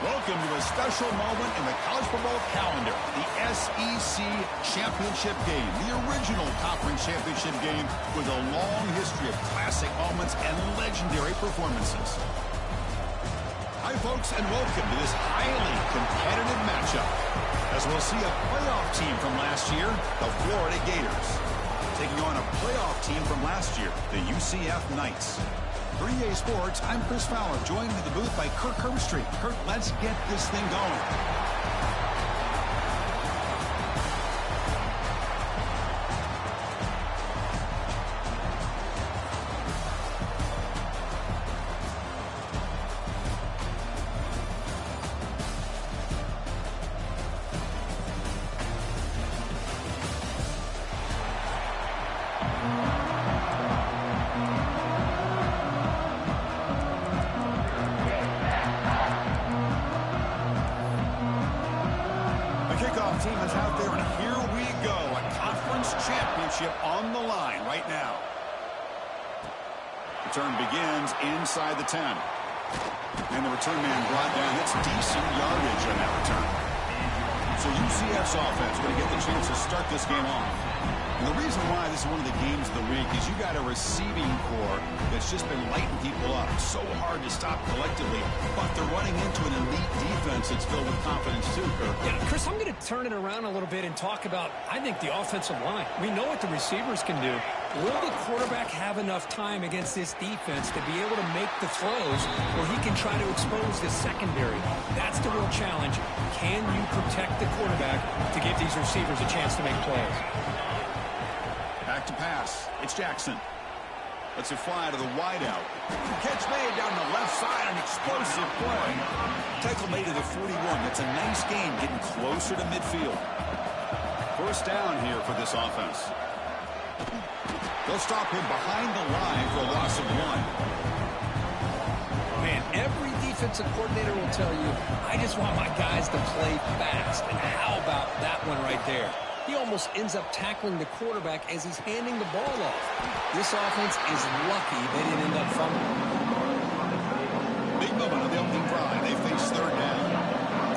Welcome to a special moment in the college football calendar, the SEC Championship game, the original conference championship game with a long history of classic moments and legendary performances. Hi, folks, and welcome to this highly competitive matchup, as we'll see a playoff team from last year, the Florida Gators, taking on a playoff team from last year, the UCF Knights. For EA Sports, I'm Chris Fowler, joined in the booth by Kirk Herbstreit. Kirk, let's get this thing going. Team is out there, and here we go. A conference championship on the line right now. Return begins inside the 10. And the return man brought down. That's decent yardage on that return. So UCF's offense going to get the chance to start this game off. And the reason why this is one of the games of the week is you got a receiving core that's just been lighting people up. So hard to stop collectively, but they're running into an elite defense that's filled with confidence too, Kirk. Yeah, Chris, I'm going to turn it around a little bit and talk about, I think, the offensive line. We know what the receivers can do. Will the quarterback have enough time against this defense to be able to make the throws where he can try to expose the secondary? That's the real challenge. Can you protect the quarterback to give these receivers a chance to make plays? Back to pass. It's Jackson. Lets it fly to the wideout. Catch made down the left side, an explosive play. Tackle made to the 41. That's a nice gain, getting closer to midfield. First down here for this offense. They'll stop him behind the line for a loss of 1. Man, every defensive coordinator will tell you, I just want my guys to play fast. And how about that one right there? He almost ends up tackling the quarterback as he's handing the ball off. This offense is lucky they didn't end up fumbling. Big moment on the opening drive. They face third down.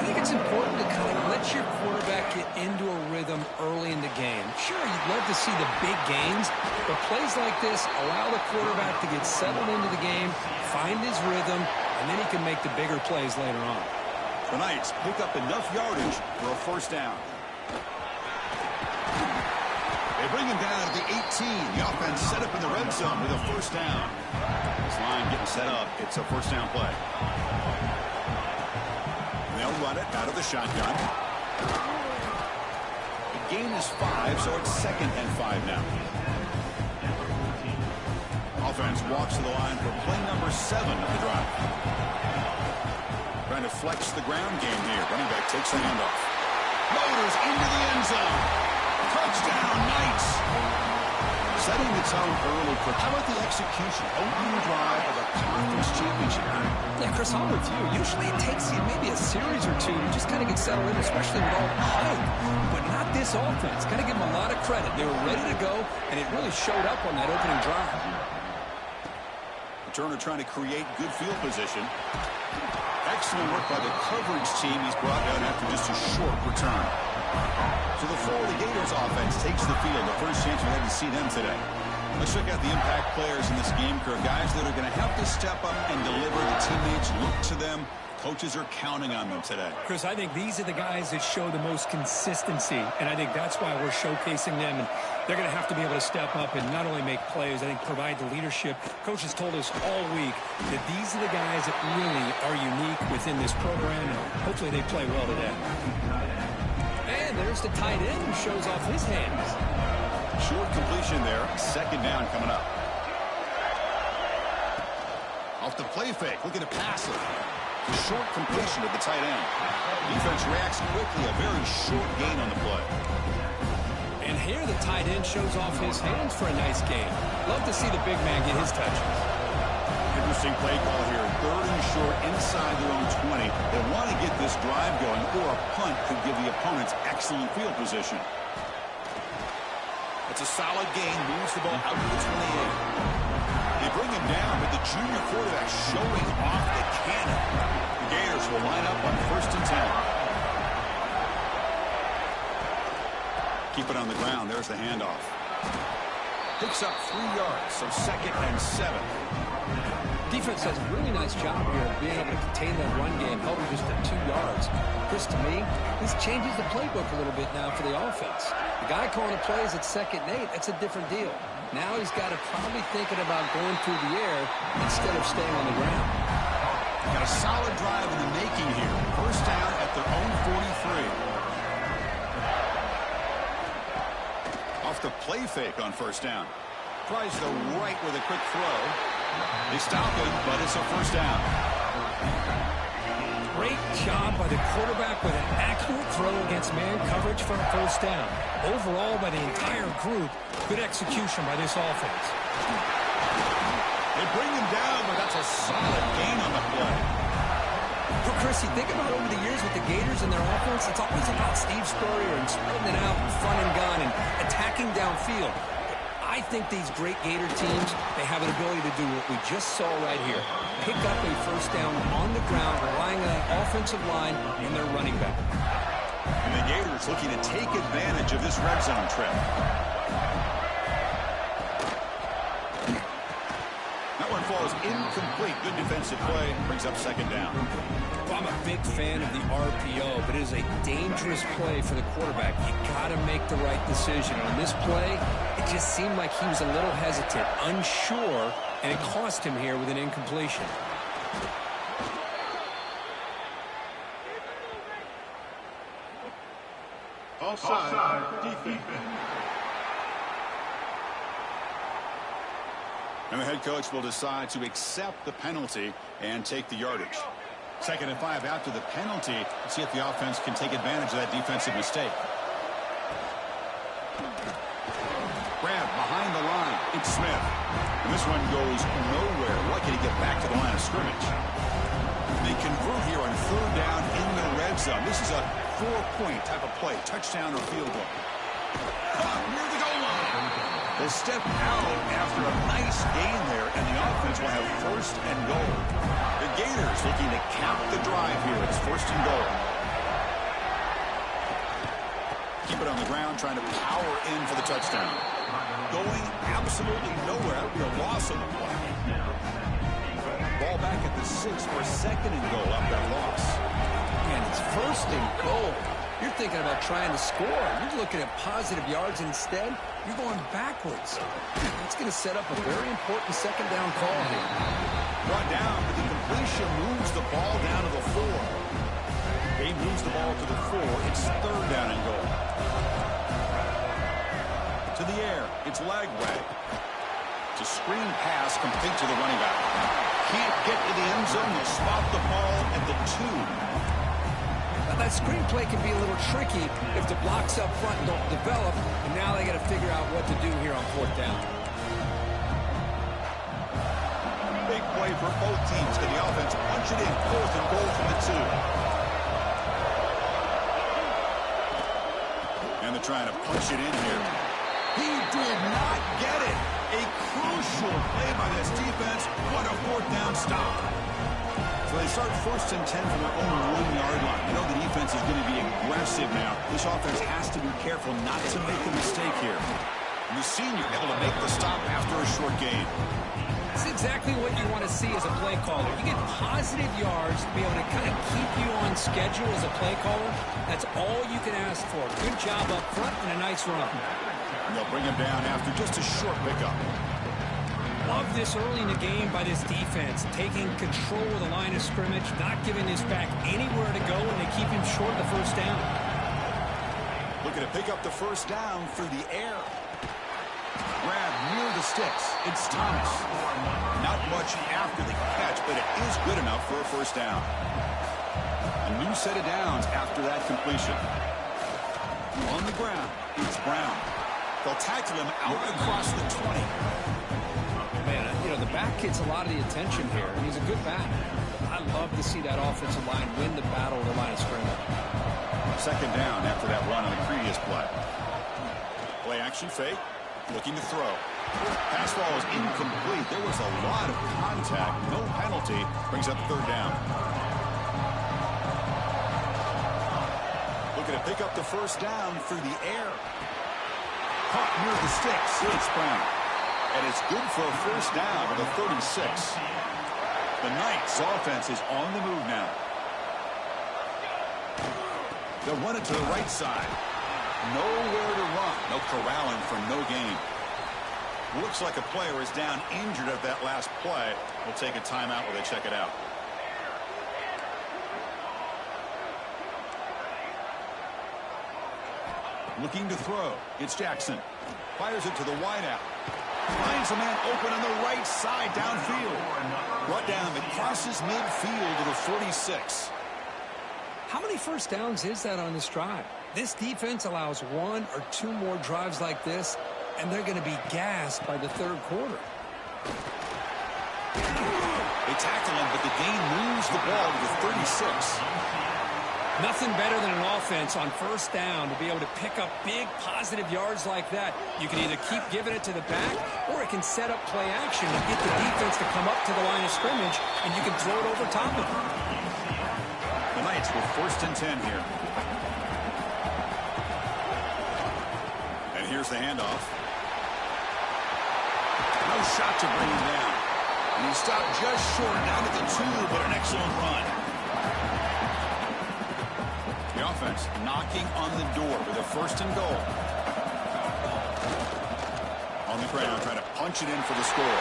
I think it's important to kind of let your quarterback get into a rhythm early in the game. Sure, you'd love to see the big gains, but plays like this allow the quarterback to get settled into the game, find his rhythm, and then he can make the bigger plays later on. The Knights pick up enough yardage for a first down. They bring him down to the 18. The offense set up in the red zone with a first down. This line getting set up. It's a first down play. They'll run it out of the shotgun. The gain is 5, so it's 2nd and 5 now. Offense walks to the line for play number 7 of the drive. Trying to flex the ground game here. Running back takes the handoff. Motors into the end zone. Touchdown, Knights. Setting the tone early. How about the execution? Opening drive of a conference championship game. Yeah, Chris, I'm with you. Usually it takes you maybe a series or two to just kind of get settled in, especially with all the hype. But not this offense. Got to give them a lot of credit. They were ready to go, and it really showed up on that opening drive. Turner trying to create good field position. Excellent work by the coverage team. He's brought down after just a short return. So the Florida Gators offense takes the field. The first chance we had to see them today. Let's check out the impact players in this game, Kirk. Guys that are going to have to step up and deliver. The teammates look to them. Coaches are counting on them today. Chris, I think these are the guys that show the most consistency, and I think that's why we're showcasing them. And they're going to have to be able to step up and not only make plays, I think provide the leadership. Coaches told us all week that these are the guys that really are unique within this program, and hopefully they play well today. And there's the tight end who shows off his hands. Short completion there. 2nd down coming up. Off the play fake. Looking to pass it. The short completion to the tight end. Defense reacts quickly. A very short gain on the play. And here the tight end shows off his hands for a nice gain. Love to see the big man get his touches. Interesting play call here. 3rd and short inside their own 20. They want to get this drive going, or a punt could give the opponents excellent field position. It's a solid gain. Moves the ball out to the 28. They bring him down, but the junior quarterback showing off the cannon. The Gators Gators will line up on 1st and 10. Keep it on the ground. There's the handoff. Picks up 3 yards, so 2nd and 7. Defense does a really nice job here of being able to contain that run game, held him just at 2 yards. Chris, to me, this changes the playbook a little bit now for the offense. The guy calling the plays at 2nd and 8, that's a different deal. Now he's got to probably thinking about going through the air instead of staying on the ground. Got a solid drive in the making here. 1st down at their own 43. Off the play fake on 1st down. Tries the right with a quick throw. They stop him, but it's a 1st down. Great job by the quarterback with an accurate throw against man coverage for a 1st down. Overall, by the entire group, good execution by this offense. They bring him down, but that's a solid gain on the play. For Chris, you think about over the years with the Gators and their offense, it's always about Steve Spurrier and spreading it out and front and gun and attacking downfield. I think these great Gator teams, they have an ability to do what we just saw right here. Pick up a 1st down on the ground, relying on an offensive line and their running back. And the Gators looking to take advantage of this red zone trip. That one falls incomplete. Good defensive play. Brings up 2nd down. Well, I'm a big fan of the RPO, but it is a dangerous play for the quarterback. You got to make the right decision. On this play, it just seemed like he was a little hesitant, unsure, and it cost him here with an incompletion. Offside, defense. And the head coach will decide to accept the penalty and take the yardage. 2nd and 5 after the penalty. See if the offense can take advantage of that defensive mistake. Grab behind the line. It's Smith. And this one goes nowhere. Lucky to get back to the line of scrimmage. They convert here on 3rd down in the red zone. This is a 4-point type of play. Touchdown or field goal. Near the goal line. They'll step out after a nice gain there, and the offense will have 1st and goal. The Gators looking to cap the drive here. It's 1st and goal. Keep it on the ground, trying to power in for the touchdown. Going absolutely nowhere. That would be a loss on the play. Ball back at the 6 for 2nd and goal up that loss. And it's 1st and goal. You're thinking about trying to score. You're looking at positive yards instead. You're going backwards. That's going to set up a very important 2nd down call here. Brought down, but the completion moves the ball down to the 4. He moves the ball to the 4. It's 3rd down and goal. To the air. It's Lagway. It's a screen pass complete to the running back. Can't get to the end zone. They'll spot the ball at the 2. That screenplay can be a little tricky if the blocks up front don't develop, and now they got to figure out what to do here on 4th down. Big play for both teams. Can the offense punch it in? 4th and goal from the 2. And they're trying to punch it in here. He did not get it. A crucial play by this defense. What a 4th down stop. So they start 1st and 10 from their own 1-yard line. You know the defense is going to be aggressive now. This offense has to be careful not to make a mistake here. And the senior able to make the stop after a short gain. It's exactly what you want to see as a play caller. You get positive yards to be able to kind of keep you on schedule as a play caller. That's all you can ask for. Good job up front and a nice run. And they'll bring him down after just a short pickup. Love this early in the game by this defense, taking control of the line of scrimmage, not giving this back anywhere to go, and they keep him short of the 1st down. Looking to pick up the 1st down through the air. Grab near the sticks. It's Thomas. Not much after the catch, but it is good enough for a 1st down. A new set of downs after that completion. On the ground, it's Brown. They'll tackle him out across the 20. Man, you know, the back gets a lot of the attention here. He's a good back. I love to see that offensive line win the battle of the line of scrimmage. 2nd down after that run on the previous play. Play action fake. Looking to throw. Pass ball is incomplete. There was a lot of contact. No penalty. Brings up 3rd down. looking to pick up the first down through the air. Caught near the sticks. It's Brown. And it's good for a first down at the 36. The Knights offense is on the move now. They'll run it to the right side. Nowhere to run. No corralling for no gain. Looks like a player is down injured at that last play. We'll take a timeout while they check it out. Looking to throw. It's Jackson. Fires it to the wideout. Finds a man open on the right side downfield. Brought down. It crosses midfield to the 46. How many first downs is that on this drive? This defense allows one or two more drives like this, and they're going to be gassed by the third quarter. They tackle him, but the gain moves the ball to the 36. Nothing better than an offense on first down to be able to pick up big positive yards like that. You can either keep giving it to the back, or it can set up play action and get the defense to come up to the line of scrimmage, and you can throw it over top of them. The Knights with 1st and 10 here. And here's the handoff. No shot to bring him down. And he stopped just short down at the 2, but an excellent run. The offense knocking on the door with a 1st and goal. On the ground, trying to punch it in for the score.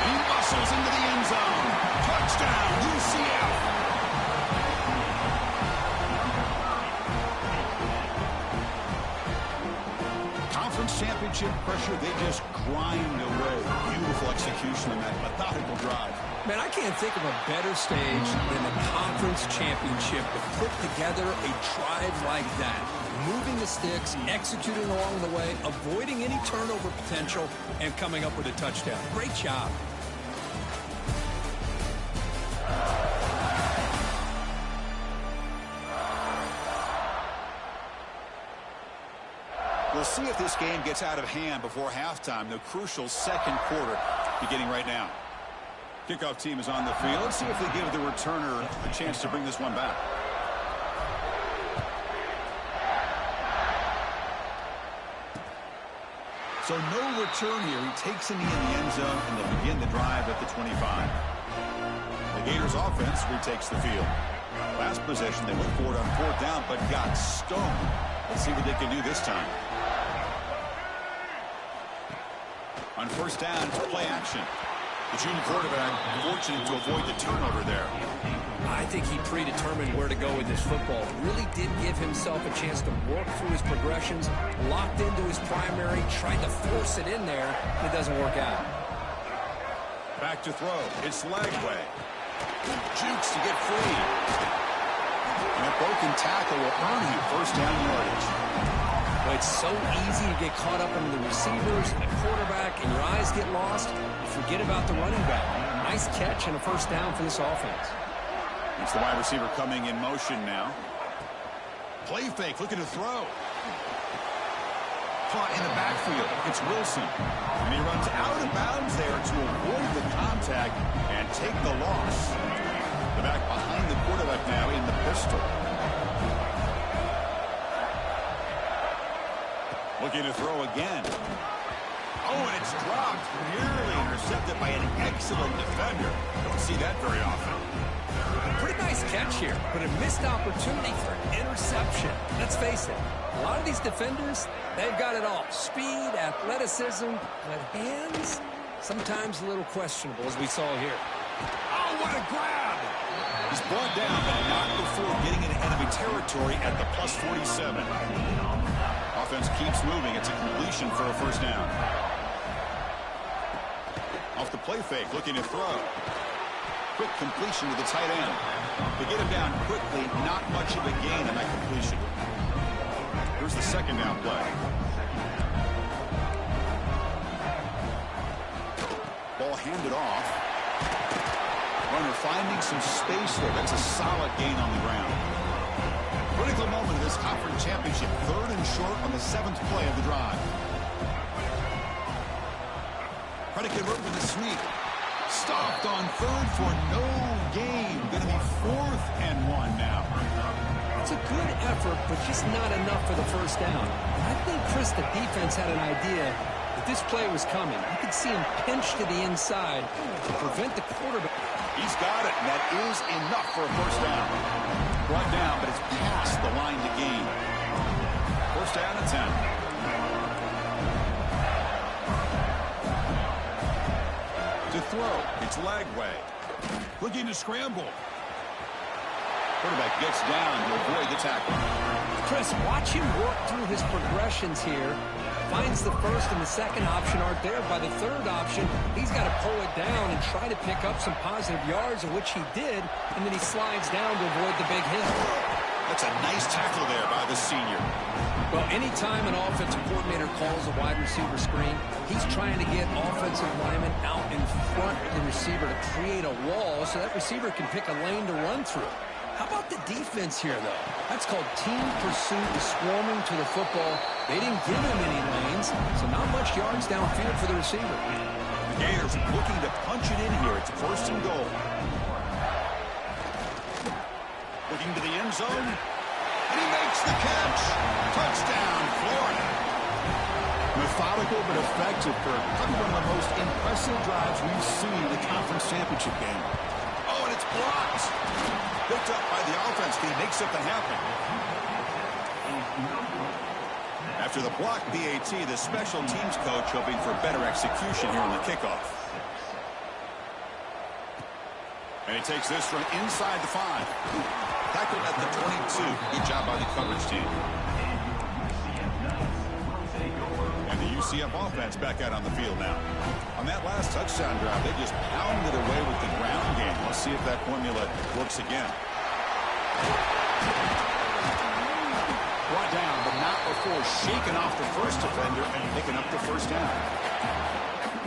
He muscles into the end zone. Touchdown, UCF. Conference championship pressure, they just grind away. Beautiful execution on that methodical drive. Man, I can't think of a better stage than the conference championship to put together a drive like that. Moving the sticks, executing along the way, avoiding any turnover potential, and coming up with a touchdown. Great job. We'll see if this game gets out of hand before halftime. The crucial second quarter beginning right now. Kickoff team is on the field. Let's see if they give the returner a chance to bring this one back. So no return here. He takes a knee in the end zone, and they'll begin the drive at the 25. The Gators offense retakes the field. Last possession, they went forward on 4th down, but got stoned. Let's see what they can do this time. On 1st down, it's play action. The junior quarterback fortunate to avoid the turnover there. I think he predetermined where to go with this football. Really did give himself a chance to work through his progressions, locked into his primary, tried to force it in there, and it doesn't work out. Back to throw. It's Lagway. Jukes to get free. And a broken tackle will earn him 1st down yardage. Well, it's so easy to get caught up in the receivers, the quarterback, and your eyes get lost. You forget about the running back. Nice catch and a 1st down for this offense. It's the wide receiver coming in motion now. Play fake, looking to throw. Caught in the backfield. It's Wilson. And he runs out of bounds there to avoid the contact and take the loss. The back behind the quarterback now in the pistol. Looking to throw again. Oh, and it's dropped. Nearly intercepted by an excellent defender. Don't see that very often. Pretty nice catch here, but a missed opportunity for interception. Let's face it, a lot of these defenders, they've got it all. Speed, athleticism, but hands, sometimes a little questionable, as we saw here. Oh, what a grab! He's brought down, but not before getting into enemy territory at the plus 47. Offense keeps moving. It's a completion for a 1st down. Off the play fake, looking to throw. Quick completion to the tight end. They get him down quickly, not much of a gain on that completion. Here's the 2nd down play. Ball handed off. Runner finding some space there. That's a solid gain on the ground. Critical moment of this conference championship. 3rd and short on the 7th play of the drive. Predicate rope with the sweep. Stopped on 3rd for no gain. Going to be 4th and 1 now. It's a good effort, but just not enough for the first down. I think, Chris, the defense had an idea that this play was coming. You could see him pinch to the inside to prevent the quarterback. He's got it, and that is enough for a first down. Brought down, but it's past the line to gain. First down and 10. To throw, it's Lagway. Looking to scramble. Quarterback gets down to avoid the tackle. Chris, watch him work through his progressions here. Finds the first and the second option aren't there. By the third option, he's got to pull it down and try to pick up some positive yards, of which he did, and then he slides down to avoid the big hit. That's a nice tackle there by the senior. Well, anytime an offensive coordinator calls a wide receiver screen, he's trying to get offensive linemen out in front of the receiver to create a wall so that receiver can pick a lane to run through. How about the defense here, though? That's called team pursuit, swarming to the football. They didn't give him any lanes, so not much yards downfield for the receiver. The Gators looking to punch it in here. It's first and goal. Looking to the end zone. And he makes the catch. Touchdown, Florida. Methodical but effective for probably one of the most impressive drives we've seen in the conference championship game. Oh, and it's blocked. Picked up by the offense team. Makes something happen. After the block BAT, the special teams coach hoping for better execution here on the kickoff. And he takes this from inside the 5. Tackled at the 22. Good job by the coverage team. And the UCF offense back out on the field now. On that last touchdown drive, they just pounded away with the ground game. Let's see if that formula works again. Brought down, but not before shaking off the first defender and picking up the first down.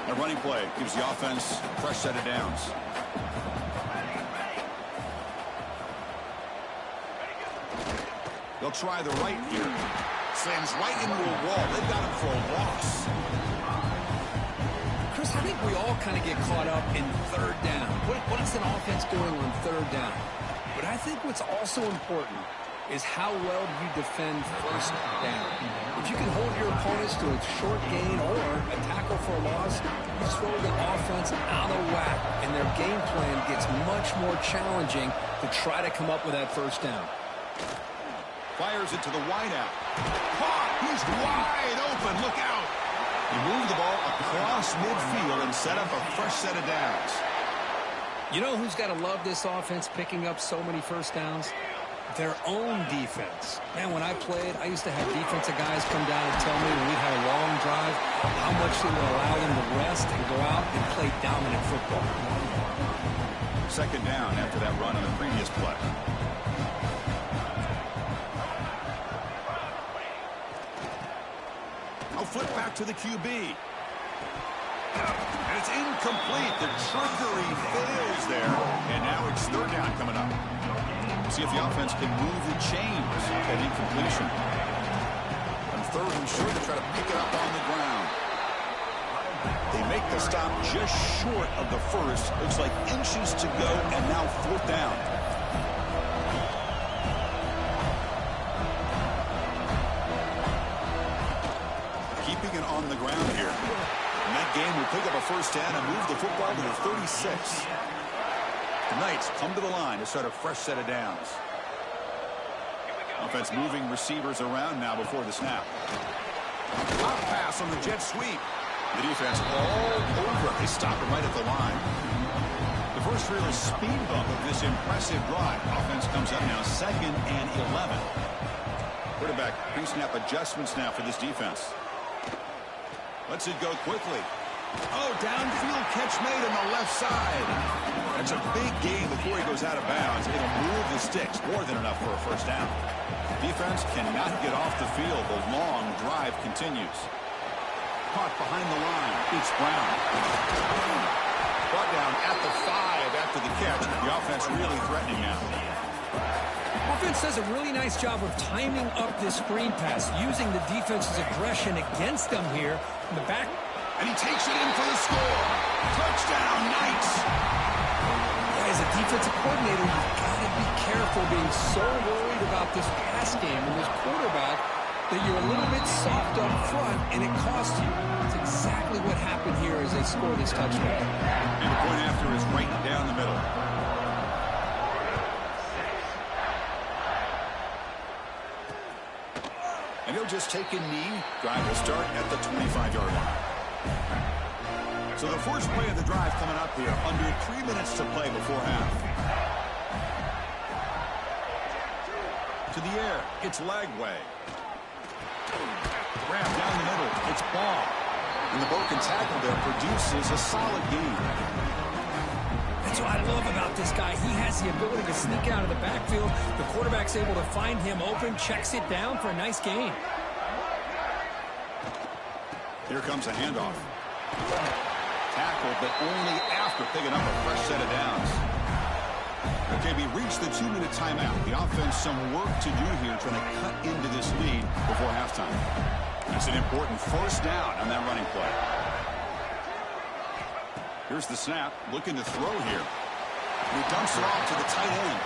A running play gives the offense a fresh set of downs. They'll try the right here. Slams right into a wall. They've got him for a loss. Chris, I think we all kind of get caught up in third down. What is an offense doing on third down? But I think what's also important is how well do you defend first down. If you can hold your opponents to a short gain or a tackle for a loss, you throw the offense out of whack, and their game plan gets much more challenging to try to come up with that first down. Fires it to the wideout. Caught! He's wide open. Look out! He moved the ball across midfield and set up a fresh set of downs. You know who's got to love this offense picking up so many first downs? Their own defense. Man, when I played, I used to have defensive guys come down and tell me when we had a long drive how much they would allow them to rest and go out and play dominant football. Second down after that run on the previous play. I'll flip back to the QB. And it's incomplete. The trickery fails there. And now it's third down coming up. See if the offense can move the chains with that incompletion. And third and short to try to pick it up on the ground. They make the stop just short of the first. Looks like inches to go, and now fourth down. Keeping it on the ground here. And that game will pick up a first down and move the football to the 36. The Knights come to the line to start a fresh set of downs. Offense moving receivers around now before the snap. Hot pass on the jet sweep. The defense all over. They stop it right at the line. The first real speed bump of this impressive drive. Offense comes up now 2nd and 11. Quarterback pre-snap adjustments now for this defense. Lets it go quickly. Oh, downfield catch made on the left side. That's a big gain before he goes out of bounds. It'll move the sticks. More than enough for a first down. Defense cannot get off the field. The long drive continues. Caught behind the line. It's Brown. Brought down at the 5 after the catch. The offense really threatening now. Offense does a really nice job of timing up this screen pass, using the defense's aggression against them here in the back. And he takes it in for the score. Touchdown, Knights. Yeah, as a defensive coordinator, you've got to be careful being so worried about this pass game and this quarterback that you're a little bit soft up front, and it costs you. It's exactly what happened here as they score this touchdown. And the point after is right down the middle. And he'll just take a knee. Drive will start at the 25-yard line. So the first play of the drive coming up here. Under 3 minutes to play before half. To the air. It's Lagway. Grab down the middle. It's Ball. And the broken tackle there produces a solid gain. That's what I love about this guy. He has the ability to sneak out of the backfield. The quarterback's able to find him open, checks it down for a nice gain. Here comes a handoff. Tackled, but only after picking up a fresh set of downs. Okay, we reached the 2-minute timeout. The offense some work to do here trying to cut into this lead before halftime. That's an important first down on that running play. Here's the snap, looking to throw here. He dumps it off to the tight end.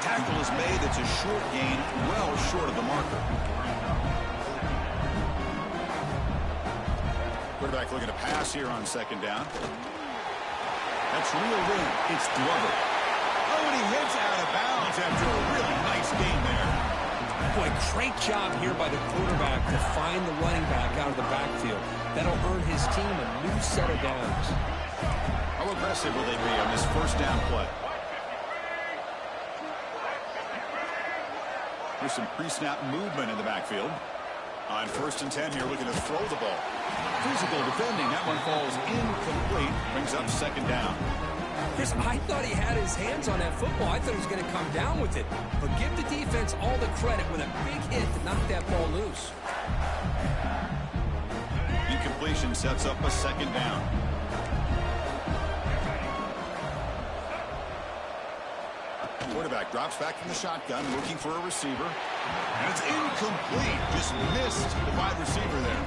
Tackle is made. It's a short gain, well short of the marker. Quarterback looking to pass here on second down. That's reeled in. It's Glover. Oh, and he hits out of bounds after a really nice gain there. Boy, great job here by the quarterback to find the running back out of the backfield. That'll earn his team a new set of downs. How aggressive will they be on this first down play? Here's some pre-snap movement in the backfield. On 1st and 10 here, looking to throw the ball. Physical defending. That one falls incomplete. Brings up second down. Chris, I thought he had his hands on that football. I thought he was going to come down with it. But give the defense all the credit with a big hit to knock that ball loose. Incompletion sets up a second down. Quarterback drops back from the shotgun, looking for a receiver. And it's incomplete. Just missed the wide receiver there.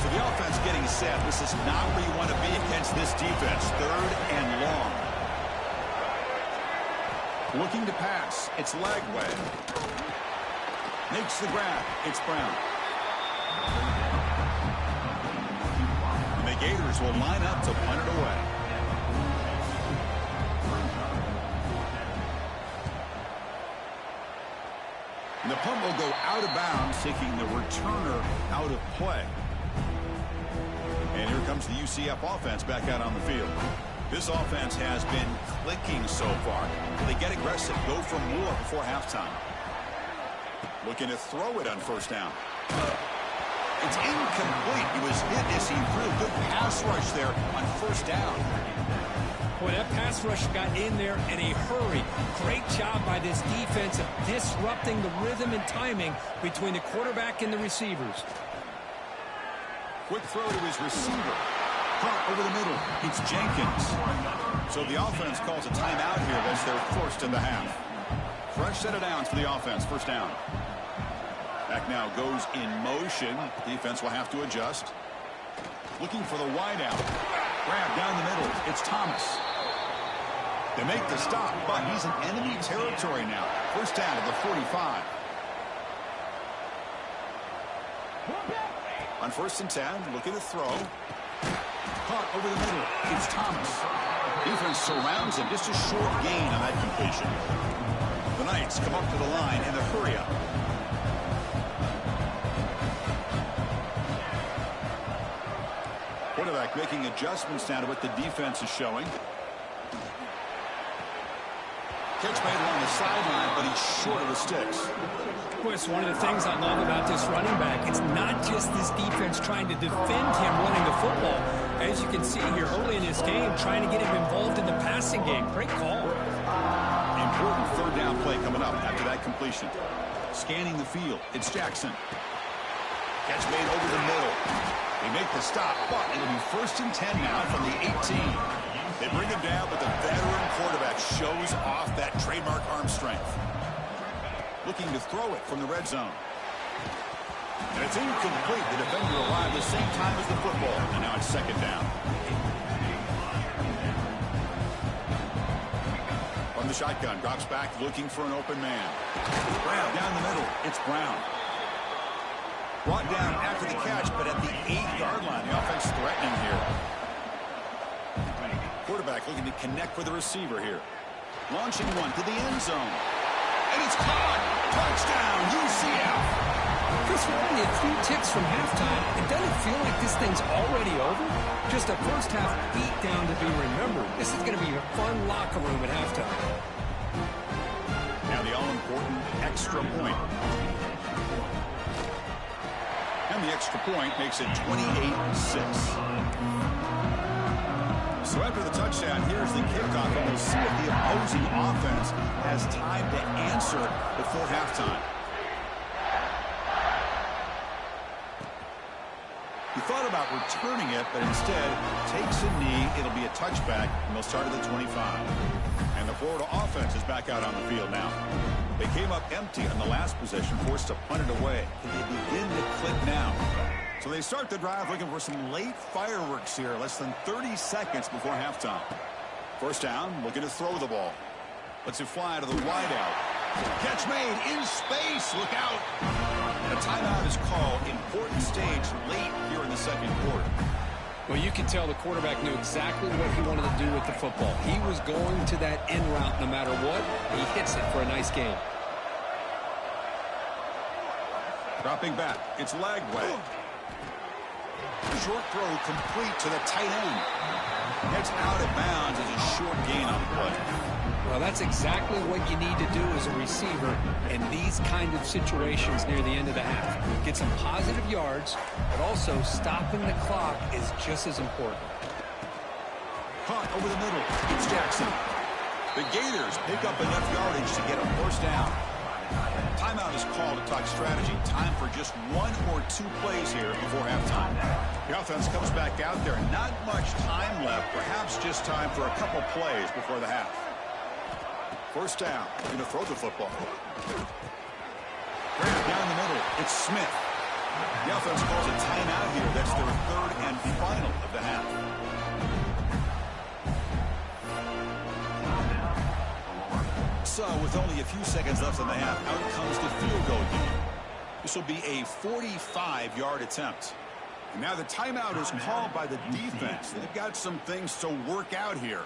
So the offense getting set. This is not where you want to be against this defense. 3rd and long. Looking to pass. It's Lagway. Makes the grab. It's Brown. And the Gators will line up to punt it away. And the punt will go out of bounds, taking the returner out of play. And here comes the UCF offense back out on the field. This offense has been clicking so far. They get aggressive, go for more before halftime. Looking to throw it on first down. It's incomplete. He was hit as he threw a good pass rush there on first down. Boy, that pass rush got in there in a hurry. Great job by this defense of disrupting the rhythm and timing between the quarterback and the receivers. Quick throw to his receiver. Caught over the middle. It's Jenkins. So the offense calls a timeout here. That's their first in the half. Fresh set of downs for the offense. First down. Back now goes in motion. Defense will have to adjust. Looking for the wide out. Grab down the middle. It's Thomas. They make the stop, but he's in enemy territory now. First down at the 45. On 1st and 10, looking to throw. Caught over the middle. It's Thomas. Defense surrounds him. Just a short gain on that completion. The Knights come up to the line in the hurry-up. Quarterback making adjustments now to what the defense is showing. Catch made along the sideline, but he's short of the sticks. Of course, one of the things I love about this running back, it's not just this defense trying to defend him running the football. As you can see here early in this game, trying to get him involved in the passing game. Great call. Important 3rd down play coming up after that completion. Scanning the field. It's Jackson. Catch made over the middle. They make the stop, but it'll be 1st and 10 now from the 18. They bring him down, but the veteran quarterback shows off that trademark arm strength. Looking to throw it from the red zone. And it's incomplete. The defender arrived the same time as the football. And now it's second down. From the shotgun, drops back looking for an open man. Brown down the middle. It's Brown. Brought down after the catch, but at the 8-yard line. The offense threatening here. Quarterback looking to connect with the receiver here. Launching one to the end zone. And it's caught. Touchdown, UCF. Chris, we're only a few ticks from halftime. It doesn't feel like this thing's already over. Just a first-half beatdown to be remembered. This is going to be a fun locker room at halftime. Now the all-important extra point. And the extra point makes it 28-6. So after the touchdown, here's the kickoff, and we'll see if the opposing offense has time to answer before halftime. He thought about returning it, but instead takes a knee. It'll be a touchback, and they'll start at the 25. And the Florida offense is back out on the field now. They came up empty on the last possession, forced to punt it away. Can they begin to click now? So they start the drive looking for some late fireworks here, less than 30 seconds before halftime. First down, looking to throw the ball. Lets it fly to the wideout. Catch made in space. Look out. And a timeout is called. Important stage late here in the second quarter. Well, you can tell the quarterback knew exactly what he wanted to do with the football. He was going to that in route no matter what. He hits it for a nice gain. Dropping back. It's Lagway. Short throw complete to the tight end. It's out of bounds as a short gain on the play. Well, that's exactly what you need to do as a receiver in these kind of situations near the end of the half. Get some positive yards, but also stopping the clock is just as important. Caught over the middle. It's Jackson. The Gators pick up enough yardage to get a first down. Timeout is called to talk strategy. Time for just 1 or 2 plays here before halftime. The offense comes back out there. Not much time left. Perhaps just time for a couple plays before the half. First down. Going to throw the football. Down the middle. It's Smith. The offense calls a timeout here. That's their third and final of the half. So with only a few seconds left in the half, out comes the field goal unit. This will be a 45-yard attempt. And now the timeout is called by the defense. They've got some things to work out here.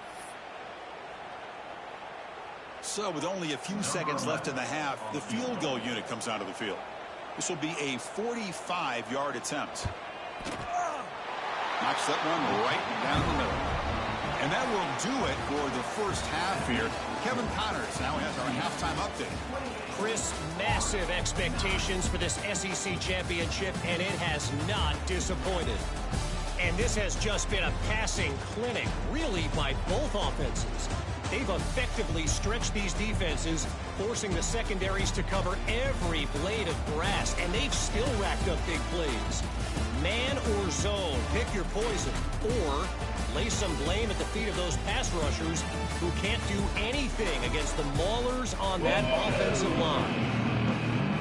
So with only a few seconds left in the half, the field goal unit comes out of the field. This will be a 45-yard attempt. Knocks that one right down the middle. And that will do it for the first half here. Kevin Connors now has our halftime update. Chris, massive expectations for this SEC championship, and it has not disappointed. And this has just been a passing clinic, really, by both offenses. They've effectively stretched these defenses, forcing the secondaries to cover every blade of grass, and they've still racked up big plays. Man or zone, pick your poison, or lay some blame at the feet of those pass rushers who can't do anything against the maulers on that offensive line.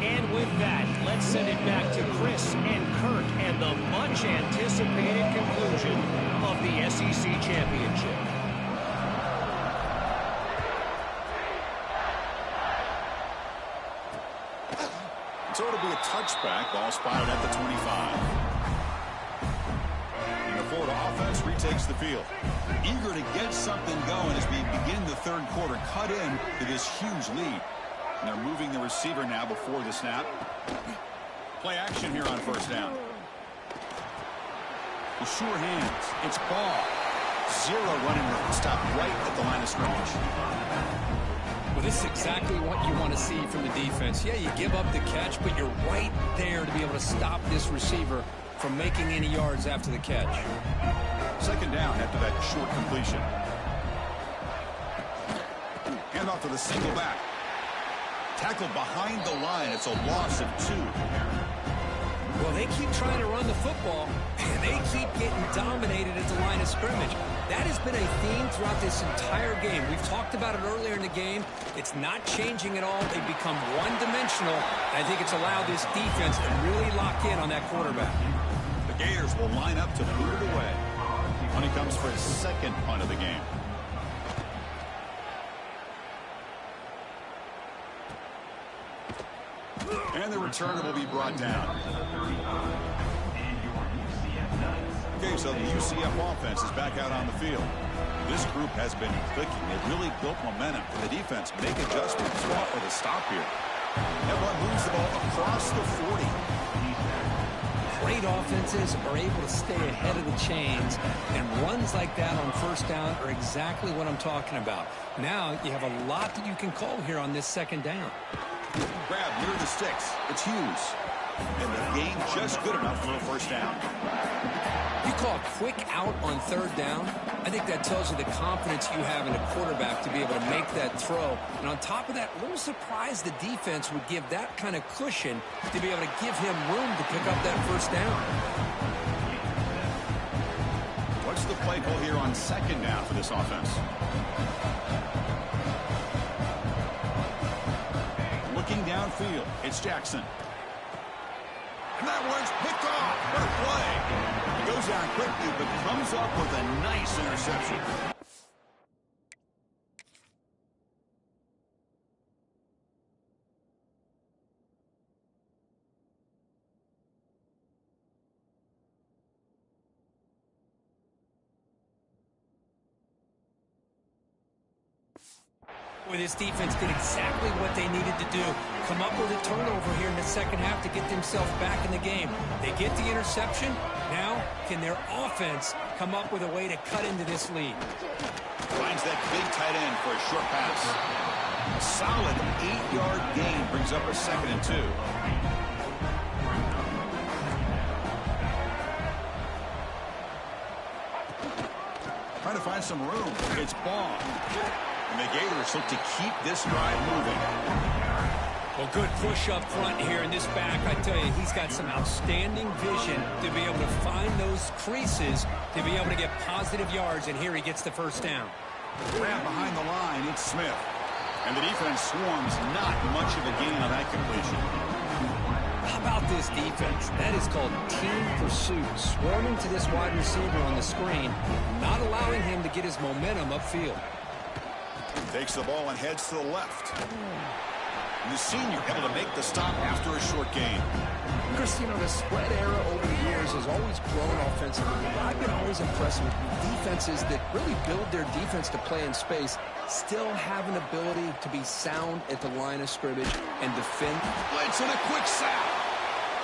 And with that, let's send it back to Chris and Kurt and the much-anticipated conclusion of the SEC championship. So it'll be a touchback, ball spotted at the 25. And the Florida offense retakes the field. Eager to get something going as we begin the third quarter, cut in to this huge lead. And they're moving the receiver now before the snap. Play action here on first down. The sure hands. It's ball. Zero running room. Stop right at the line of scrimmage. Well, this is exactly what you want to see from the defense. Yeah, you give up the catch, but you're right there to be able to stop this receiver from making any yards after the catch. Second down after that short completion. Hand off to the single back. Tackled behind the line. It's a loss of 2. Well, they keep trying to run the football, and they keep getting dominated at the line of scrimmage. That has been a theme throughout this entire game. We've talked about it earlier in the game. It's not changing at all. They've become one-dimensional. I think it's allowed this defense to really lock in on that quarterback. The Gators will line up to boot it away. When he comes for his second punt of the game. And the returner will be brought down. Okay, so the UCF offense is back out on the field. This group has been clicking. They've really built momentum. And the defense make adjustments with a stop here. Everyone moves the ball across the 40. Great offenses are able to stay ahead of the chains, and runs like that on first down are exactly what I'm talking about. Now you have a lot that you can call here on this second down. Grab near the sticks. It's Hughes. And the gain just good enough for a first down. You call a quick out on third down. I think that tells you the confidence you have in a quarterback to be able to make that throw. And on top of that, a little surprised the defense would give that kind of cushion to be able to give him room to pick up that first down. What's the play call here on second down for this offense? Looking downfield, it's Jackson. And that one's picked off. What a play. He goes down quickly, but comes up with a nice interception. Boy, this defense did exactly what they needed to do. Come up with a turnover here in the second half to get themselves back in the game. They get the interception. Now, can their offense come up with a way to cut into this lead? Finds that big tight end for a short pass. A solid 8-yard gain brings up a 2nd and 2. Trying to find some room. It's Ball. And the Gators look to keep this drive moving. Well, good push up front here in this back. I tell you, he's got some outstanding vision to be able to find those creases to be able to get positive yards, and here he gets the first down. Grab behind the line, it's Smith. And the defense swarms, not much of a gain on that completion. How about this defense? That is called team pursuit. Swarming to this wide receiver on the screen, not allowing him to get his momentum upfield. Takes the ball and heads to the left. The senior able to make the stop after a short gain. Chris, you know, the spread era over the years has always grown offensively, but I've been always impressed with defenses that really build their defense to play in space, still have an ability to be sound at the line of scrimmage and defend. Blitz and a quick sack.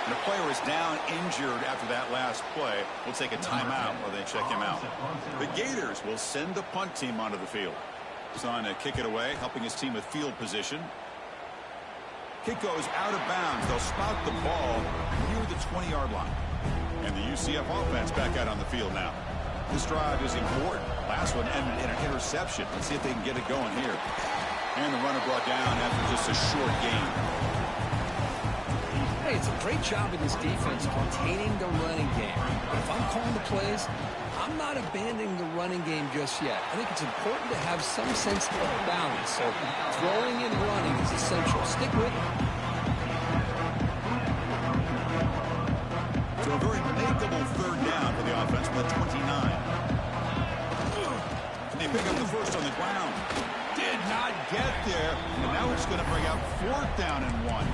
And the player is down injured after that last play. We'll take a timeout while they check him out. The Gators will send the punt team onto the field. He's on to kick it away, helping his team with field position. Kick goes out of bounds. They'll spot the ball near the 20-yard line. And the UCF offense back out on the field now. This drive is important. Last one ended in an interception. Let's see if they can get it going here. And the runner brought down after just a short gain. Hey, it's a great job in this defense containing the running game. But if I'm calling the plays, I'm not abandoning the running game just yet. I think it's important to have some sense of balance. So throwing and running is essential. Stick with it. So a very makeable third down for the offense with 29. And they pick up the first on the ground. Did not get there. And now it's going to bring out 4th down and 1.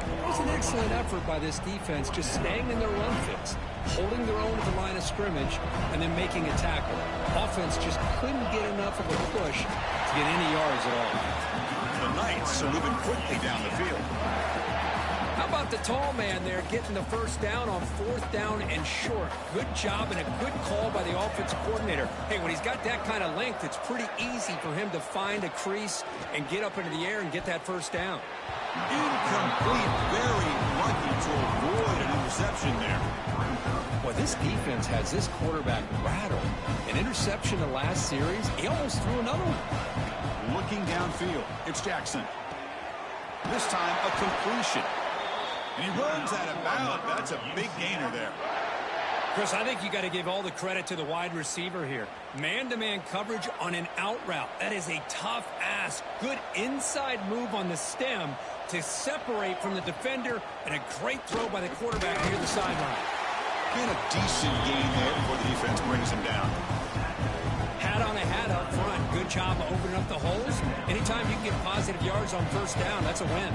It was an excellent effort by this defense, just staying in their run fix, holding their own at the line of scrimmage, and then making a tackle. Offense just couldn't get enough of a push to get any yards at all. The Knights are moving quickly down the field. How about the tall man there getting the first down on 4th down and short? Good job and a good call by the offensive coordinator. Hey, when he's got that kind of length, it's pretty easy for him to find a crease and get up into the air and get that first down. Incomplete, very lucky to avoid an interception there. Well, this defense has this quarterback rattled. An interception the last series, he almost threw another one. Looking downfield, it's Jackson. This time, a completion. And he runs that about. That's a big gainer there. Chris, I think you got to give all the credit to the wide receiver here. Man-to-man coverage on an out route. That is a tough ask. Good inside move on the stem to separate from the defender, and a great throw by the quarterback near the sideline. And a decent gain there before the defense brings him down. Hat on a hat up front. Good job of opening up the holes. Anytime you can get positive yards on first down, that's a win.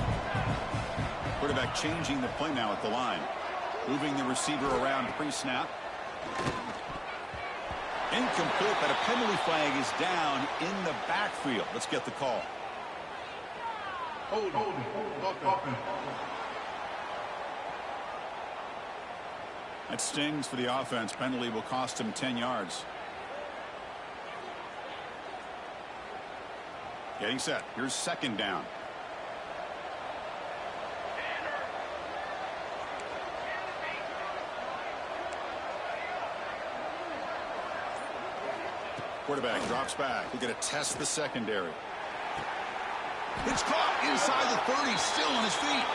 Quarterback changing the play now at the line. Moving the receiver around pre-snap. Incomplete, but a penalty flag is down in the backfield. Let's get the call. Hold. That stings for the offense. Penalty will cost him 10 yards. Getting set. Here's second down. Quarterback drops back. We're going to test the secondary. It's caught inside the 30, still on his feet.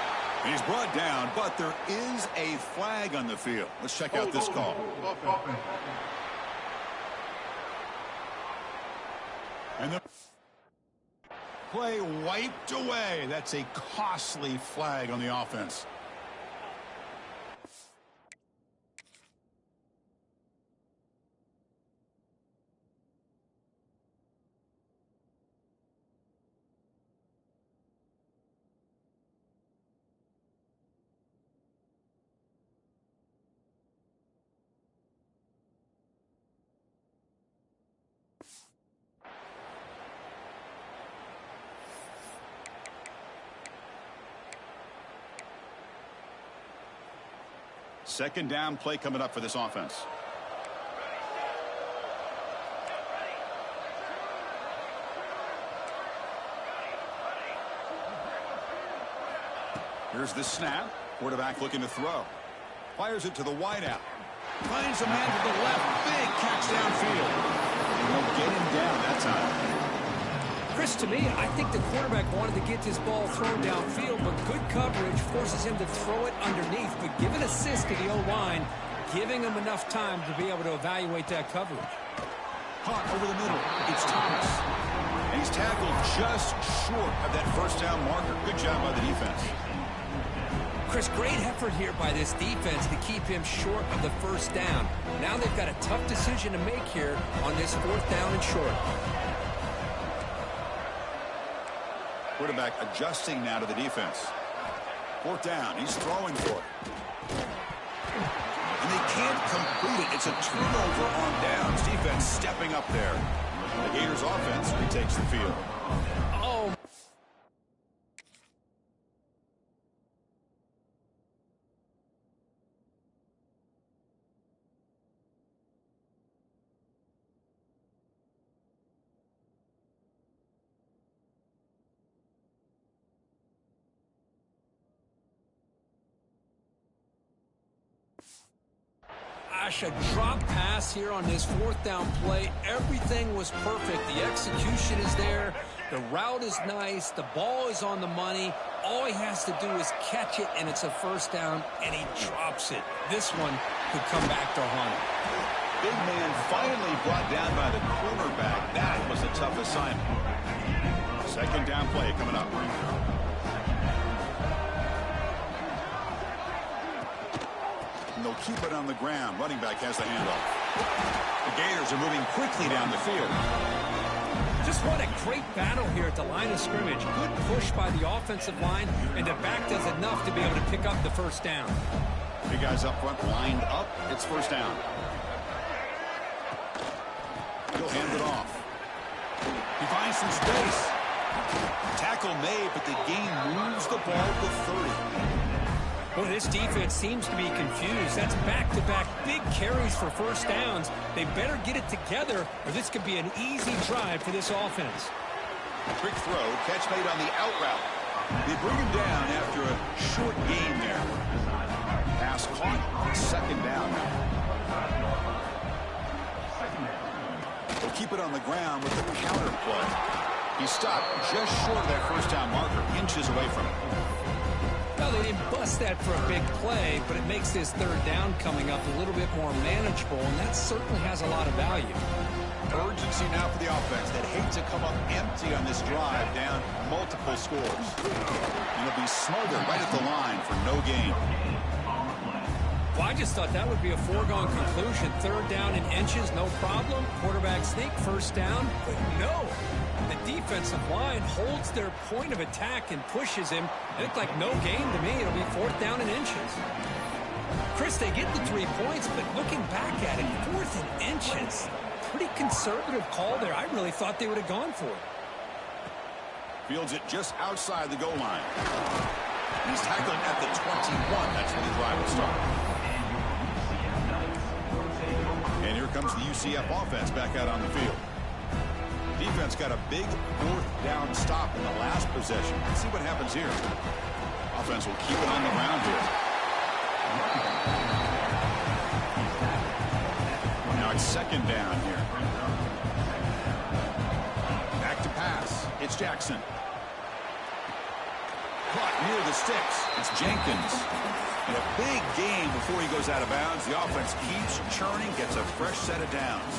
He's brought down, but there is a flag on the field. Let's check out this call. And the play wiped away. That's a costly flag on the offense. Second down play coming up for this offense. Here's the snap. Quarterback looking to throw. Fires it to the wideout. Finds a man to the left. Big catch downfield. And they'll get him down that time. Chris, to me, I think the quarterback wanted to get this ball thrown downfield, but good coverage forces him to throw it underneath. But give an assist to the O-line, giving him enough time to be able to evaluate that coverage. Caught over the middle. It's Thomas. And he's tackled just short of that first down marker. Good job by the defense. Chris, great effort here by this defense to keep him short of the first down. Now they've got a tough decision to make here on this fourth down and short. Quarterback adjusting now to the defense. Fourth down. He's throwing for it. And they can't complete it. It's a turnover on downs. Defense stepping up there. The Gators offense retakes the field. Oh. A drop pass here on this fourth down play. Everything was perfect. The execution is there. The route is nice. The ball is on the money. All he has to do is catch it, and it's a first down, and he drops it. This one could come back to haunt him. Big man finally brought down by the cornerback. That was a tough assignment. Second down play coming up. And they'll keep it on the ground. Running back has the handoff. The Gators are moving quickly down the field. Just what a great battle here at the line of scrimmage. Good push by the offensive line, and the back does enough to be able to pick up the first down. Big guys up front lined up. It's first down. He'll hand it off. He finds some space. Tackle made, but the gain moves the ball to 30. Well, this defense seems to be confused. That's back-to-back big carries for first downs. They better get it together, or this could be an easy drive for this offense. Quick throw, catch made on the out route. They bring him down after a short gain there. Pass caught, second down. They'll keep it on the ground with the counter play. He stopped just short of that first down marker, inches away from it. Well, they didn't bust that for a big play, but it makes this third down coming up a little bit more manageable, and that certainly has a lot of value. Urgency now for the offense that hate to come up empty on this drive, down multiple scores. And it'll be smothered right at the line for no gain. Well, I just thought that would be a foregone conclusion. Third down in inches, no problem. Quarterback sneak, first down. But no, the defensive line holds their point of attack and pushes him. It looked like no gain to me. It'll be fourth down in inches. Chris, they get the 3 points, but looking back at it, fourth and inches. Pretty conservative call there. I really thought they would have gone for it. Fields it just outside the goal line. He's tackled at the 21. That's where the drive will start. And here comes the UCF offense back out on the field. Defense got a big fourth down stop in the last possession. Let's see what happens here. Offense will keep it on the ground here. Now it's second down here. Back to pass. It's Jackson. Caught near the sticks. It's Jenkins. And a big game before he goes out of bounds. The offense keeps churning, gets a fresh set of downs.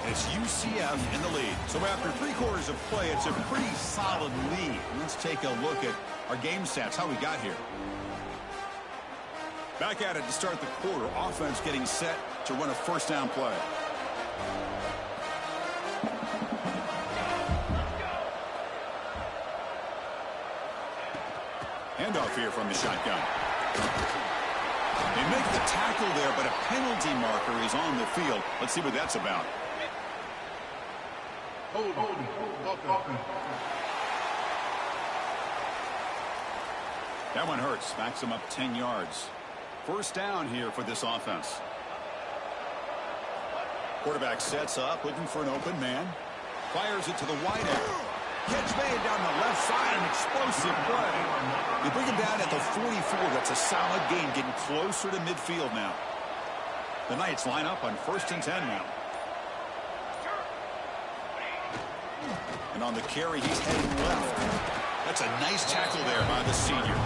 And it's UCF in the lead. So after 3 quarters of play, it's a pretty solid lead. Let's take a look at our game stats, how we got here. Back at it to start the quarter. Offense getting set to run a first down play. Handoff here from the shotgun. They make the tackle there, but a penalty marker is on the field. Let's see what that's about. That one hurts. Backs him up 10 yards. First down here for this offense. Quarterback sets up, looking for an open man. Fires it to the wide end. Catch made down the left side, an explosive play. They bring him down at the 44. That's a solid gain, getting closer to midfield now. The Knights line up on 1st and 10 now. And on the carry, he's heading left. That's a nice tackle there by the senior.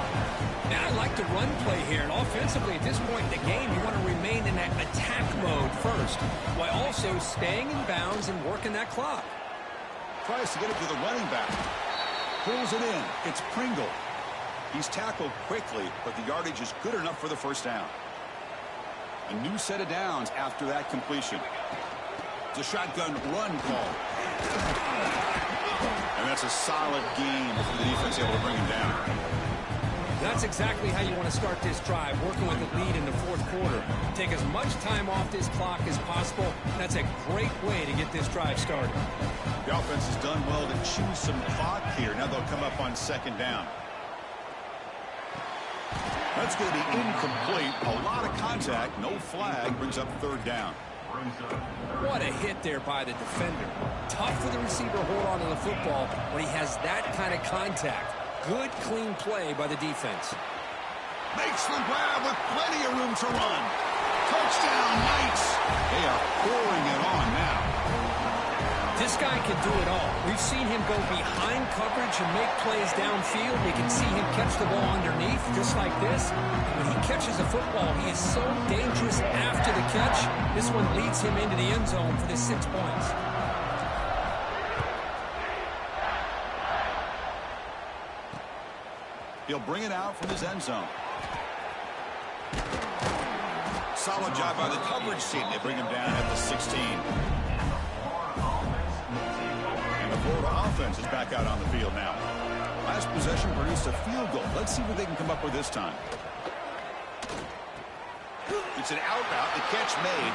Now, I like the run play here, and offensively at this point in the game, you want to remain in that attack mode first, while also staying in bounds and working that clock. Tries to get it to the running back. Pulls it in. It's Pringle. He's tackled quickly, but the yardage is good enough for the first down. A new set of downs after that completion. It's a shotgun run call. And that's a solid game for the defense able to bring him down. That's exactly how you want to start this drive, working with the lead in the fourth quarter. Take as much time off this clock as possible. That's a great way to get this drive started. The offense has done well to choose some clock here. Now they'll come up on second down. That's going to be incomplete. A lot of contact. No flag. Brings up third down. What a hit there by the defender. Tough for the receiver to hold on to the football when he has that kind of contact. Good, clean play by the defense. Makes the grab with plenty of room to run. Touchdown, Knights. They are pouring it on now. This guy can do it all. We've seen him go behind coverage and make plays downfield. We can see him catch the ball underneath, just like this. When he catches a football, he is so dangerous after the catch. This one leads him into the end zone for the 6 points. He'll bring it out from his end zone. Solid job by the coverage team. They bring him down at the 16. And the Florida offense is back out on the field now. Last possession produced a field goal. Let's see what they can come up with this time. It's an out route, the catch made,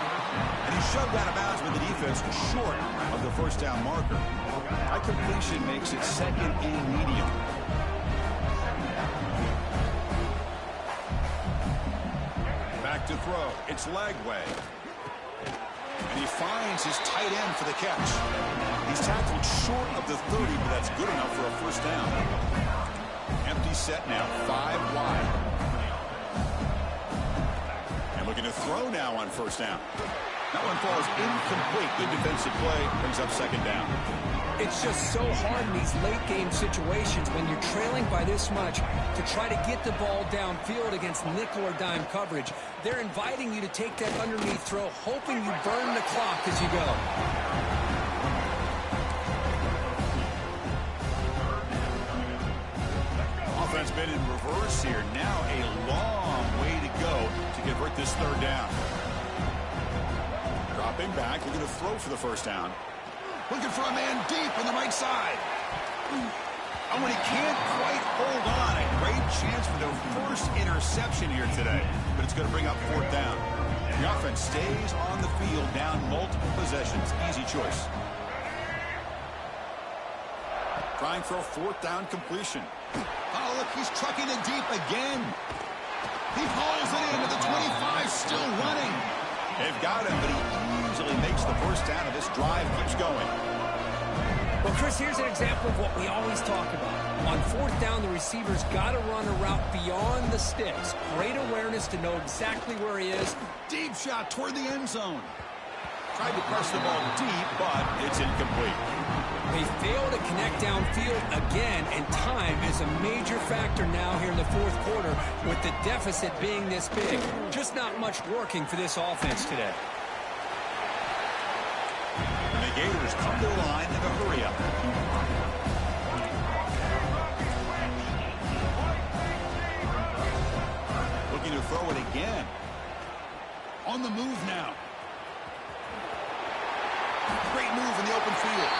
and he's shoved out of bounds with the defense short of the first down marker. That completion makes it second and medium. Back to throw. It's Lagway. And he finds his tight end for the catch. He's tackled short of the 30, but that's good enough for a first down. Empty set now, 5 wide. And looking to throw now on first down. That one falls incomplete. Good defensive play. Brings up second down. It's just so hard in these late-game situations when you're trailing by this much to try to get the ball downfield against nickel or dime coverage. They're inviting you to take that underneath throw, hoping you burn the clock as you go. Offense been in reverse here. Now a long way to go to convert this third down. Dropping back, looking to throw for the first down. Looking for a man deep on the right side. And when he can't quite hold on, a great chance for the first interception here today. But it's going to bring up fourth down. The offense stays on the field, down multiple possessions. Easy choice. Trying for a fourth down completion. Oh, look, he's trucking it deep again. He hauls it in to the 25, still running. They've got him, but he easily makes the first down, and this drive keeps going. Well, Chris, here's an example of what we always talk about. On fourth down, the receiver's got to run a route beyond the sticks. Great awareness to know exactly where he is. Deep shot toward the end zone. Tried to press the ball deep, but it's incomplete. They fail to connect downfield again, and time is a major factor now here in the fourth quarter with the deficit being this big. Just not much working for this offense today. And the Gators come to the line in a hurry up. Looking to throw it again. On the move now. Great move in the open field.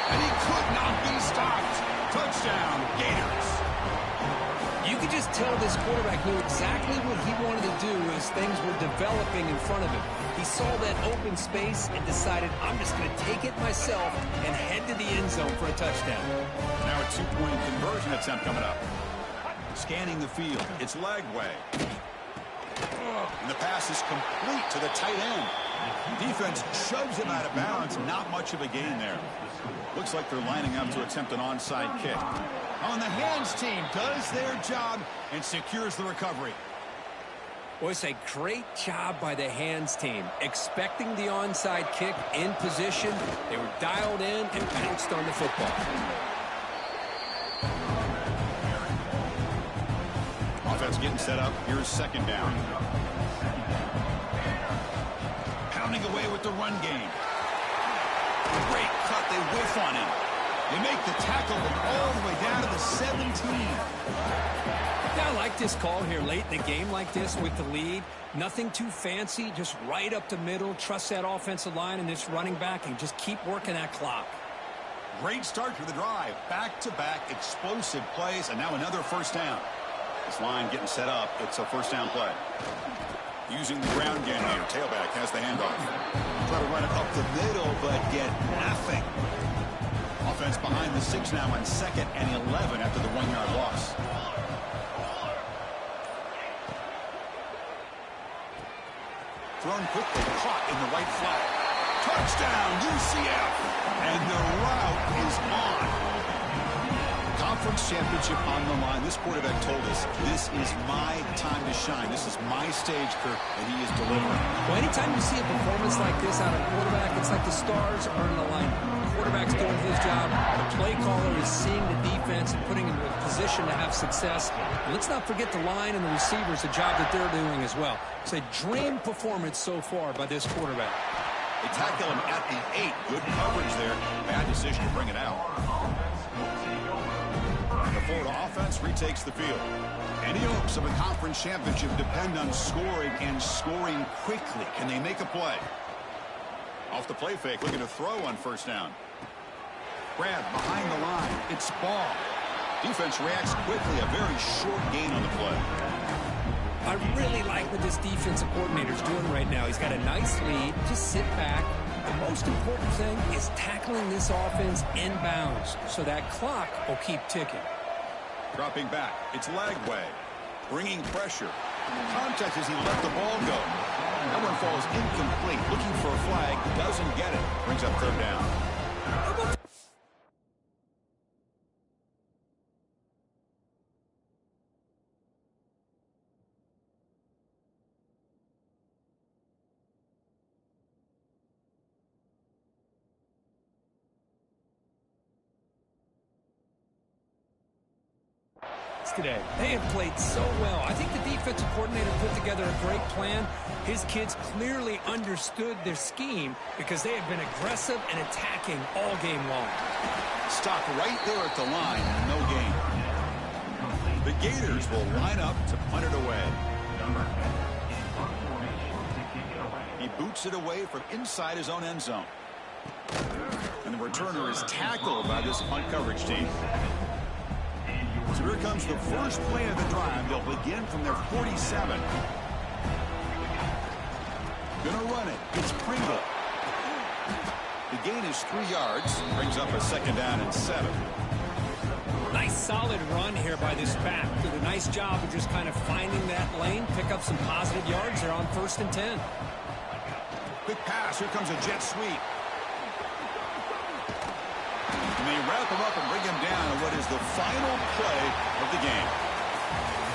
And he could not be stopped. Touchdown, Gators. You could just tell this quarterback knew exactly what he wanted to do as things were developing in front of him. He saw that open space and decided, I'm just going to take it myself and head to the end zone for a touchdown. Now a two-point conversion attempt coming up. Scanning the field. It's Lagway. And the pass is complete to the tight end. Defense shoves him out of bounds. Not much of a gain there. Looks like they're lining up to attempt an onside kick. On the hands team does their job and secures the recovery. Well, it's a great job by the hands team. Expecting the onside kick in position. They were dialed in and bounced on the football. Offense getting set up. Here's second down. Pounding away with the run game. Great cut. They whiff on him. They make the tackle all the way down to the 17. Yeah, I like this call here late in the game like this with the lead. Nothing too fancy, just right up the middle. Trust that offensive line and this running back and just keep working that clock. Great start to the drive. Back-to-back explosive plays, and now another first down. This line getting set up. It's a first down play. Using the ground game here. Tailback has the handoff. Try to run it up the middle, but get nothing. Offense behind the 6 now on 2nd and 11 after the 1-yard loss. Thrown quickly, caught in the right flat. Touchdown, UCF! And the route is on. Conference championship on the line. This quarterback told us, this is my time to shine. This is my stage, Kirk, and he is delivering. Well, anytime you see a performance like this out of a quarterback, it's like the stars are in alignment. The quarterback's doing his job. The play caller is seeing the defense and putting him in a position to have success. And let's not forget the line and the receivers, the job that they're doing as well. It's a dream performance so far by this quarterback. They tackle him at the 8. Good coverage there. Bad decision to bring it out. The Florida offense retakes the field. Any hopes of a conference championship depend on scoring and scoring quickly. Can they make a play? Off the play fake, looking to throw on first down. Grab behind the line. It's ball. Defense reacts quickly. A very short gain on the play. I really like what this defensive coordinator's doing right now. He's got a nice lead. Just sit back. The most important thing is tackling this offense inbounds so that clock will keep ticking. Dropping back. It's Lagway. Bringing pressure. Contact as he let the ball go. That one falls incomplete. Looking for a flag. Doesn't get it. Brings up third down. today. They have played so well. I think the defensive coordinator put together a great plan. His kids clearly understood their scheme because they have been aggressive and attacking all game long. Stop right there at the line and no gain. The Gators will line up to punt it away. He boots it away from inside his own end zone. And the returner is tackled by this punt coverage team. So here comes the first play of the drive. They'll begin from their 47. Gonna run it. It's Pringle. The gain is 3 yards. Brings up a second down and 7. Nice solid run here by this back. Did a nice job of just kind of finding that lane, pick up some positive yards there on 1st and 10. Quick pass. Here comes a jet sweep. And they wrap him up and bring him down in what is the final play of the game.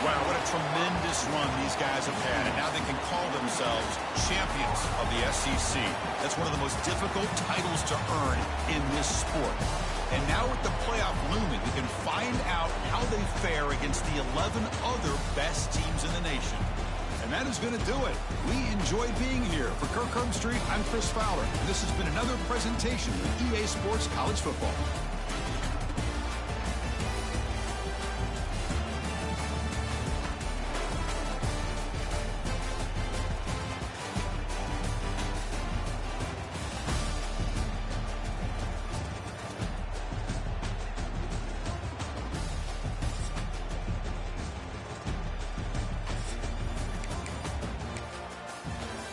Wow, what a tremendous run these guys have had. And now they can call themselves champions of the SEC. That's one of the most difficult titles to earn in this sport. And now with the playoff looming, we can find out how they fare against the 11 other best teams in the nation. And that is going to do it. We enjoyed being here. For Kirk Street, I'm Chris Fowler. And this has been another presentation of EA Sports College Football.